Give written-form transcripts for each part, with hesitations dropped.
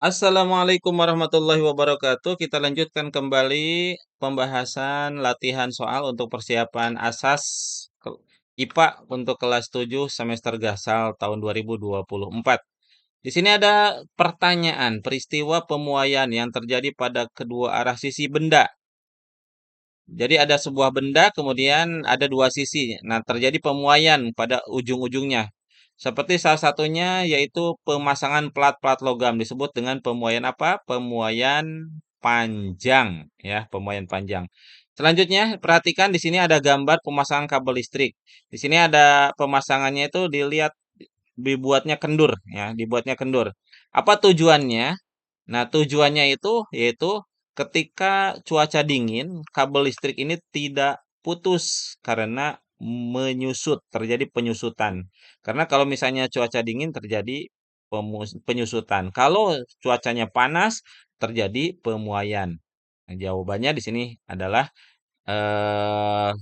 Assalamualaikum warahmatullahi wabarakatuh. Kita lanjutkan kembali pembahasan latihan soal untuk persiapan asas IPA untuk kelas 7 semester Gasal tahun 2024. Di sini ada pertanyaan, peristiwa pemuaian yang terjadi pada kedua arah sisi benda. Jadi ada sebuah benda, kemudian ada dua sisi. Nah, terjadi pemuaian pada ujung-ujungnya. Seperti salah satunya yaitu pemasangan plat-plat logam disebut dengan pemuaian apa? Pemuaian panjang, ya, pemuaian panjang. Selanjutnya, perhatikan di sini ada gambar pemasangan kabel listrik. Di sini ada pemasangannya itu dilihat dibuatnya kendur, ya, dibuatnya kendur. Apa tujuannya? Nah, tujuannya itu yaitu ketika cuaca dingin, kabel listrik ini tidak putus karena menyusut, terjadi penyusutan. Karena kalau misalnya cuaca dingin terjadi penyusutan. Kalau cuacanya panas terjadi pemuaian. Nah, jawabannya di sini adalah eh,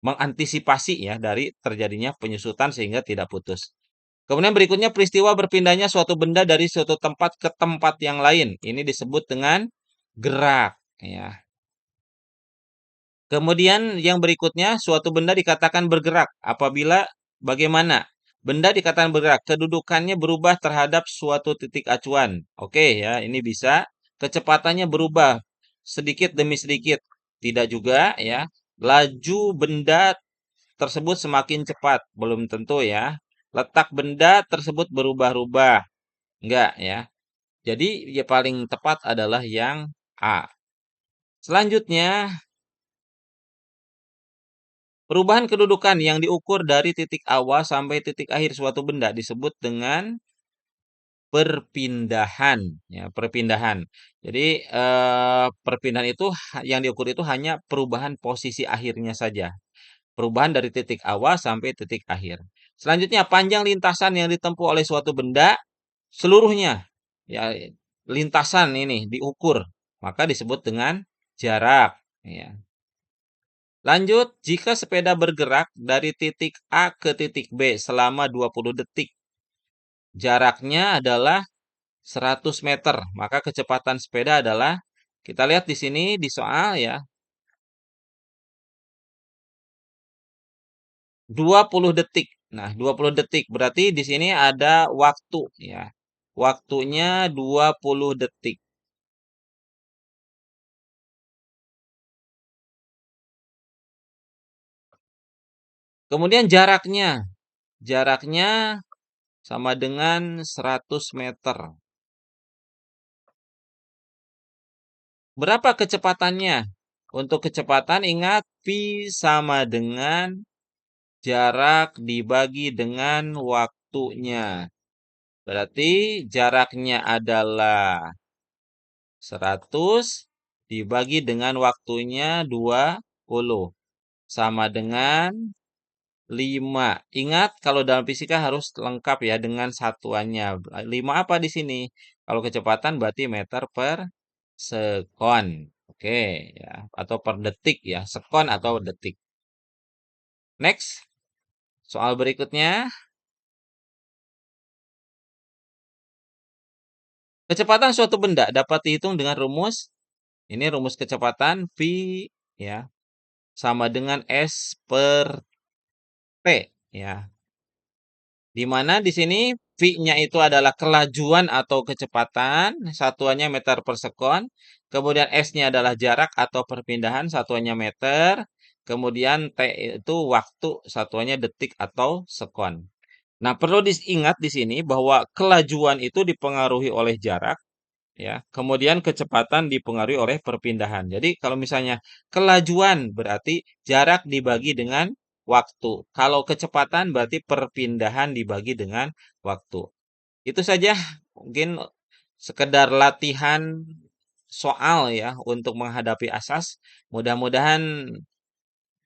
mengantisipasi ya dari terjadinya penyusutan sehingga tidak putus. Kemudian berikutnya peristiwa berpindahnya suatu benda dari suatu tempat ke tempat yang lain. Ini disebut dengan gerak, ya. Kemudian yang berikutnya suatu benda dikatakan bergerak apabila bagaimana? Benda dikatakan bergerak, kedudukannya berubah terhadap suatu titik acuan. Oke ya, ini bisa. Kecepatannya berubah sedikit demi sedikit. Tidak juga ya. Laju benda tersebut semakin cepat, belum tentu ya. Letak benda tersebut berubah-ubah. Enggak ya. Jadi ya paling tepat adalah yang A. Selanjutnya, perubahan kedudukan yang diukur dari titik awal sampai titik akhir suatu benda disebut dengan perpindahan. Ya, perpindahan. Jadi perpindahan itu yang diukur itu hanya perubahan posisi akhirnya saja. Perubahan dari titik awal sampai titik akhir. Selanjutnya, panjang lintasan yang ditempuh oleh suatu benda seluruhnya. Ya, lintasan ini diukur, maka disebut dengan jarak. Ya. Lanjut, jika sepeda bergerak dari titik A ke titik B selama 20 detik, jaraknya adalah 100 meter, maka kecepatan sepeda adalah, kita lihat di sini di soal ya, 20 detik. Nah, 20 detik berarti di sini ada waktu ya. Waktunya 20 detik. Kemudian jaraknya. Jaraknya sama dengan 100 meter. Berapa kecepatannya? Untuk kecepatan ingat V sama dengan jarak dibagi dengan waktunya. Berarti jaraknya adalah 100 dibagi dengan waktunya 20. Sama dengan 5. Ingat kalau dalam fisika harus lengkap ya dengan satuannya. 5 apa di sini? Kalau kecepatan berarti meter per sekon. Oke, ya, atau per detik ya, sekon atau detik. Next, soal berikutnya. Kecepatan suatu benda dapat dihitung dengan rumus. Ini rumus kecepatan V ya, sama dengan S per T ya. Di mana di sini V-nya itu adalah kelajuan atau kecepatan, satuannya meter per sekon. Kemudian S-nya adalah jarak atau perpindahan, satuannya meter. Kemudian T itu waktu, satuannya detik atau sekon. Nah, perlu diingat di sini bahwa kelajuan itu dipengaruhi oleh jarak, ya. Kemudian kecepatan dipengaruhi oleh perpindahan. Jadi kalau misalnya kelajuan berarti jarak dibagi dengan waktu. Kalau kecepatan berarti perpindahan dibagi dengan waktu. Itu saja mungkin sekedar latihan soal ya untuk menghadapi asas. Mudah-mudahan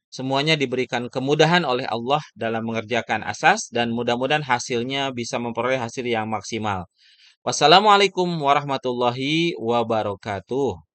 semuanya diberikan kemudahan oleh Allah dalam mengerjakan asas dan mudah-mudahan hasilnya bisa memperoleh hasil yang maksimal. Wassalamualaikum warahmatullahi wabarakatuh.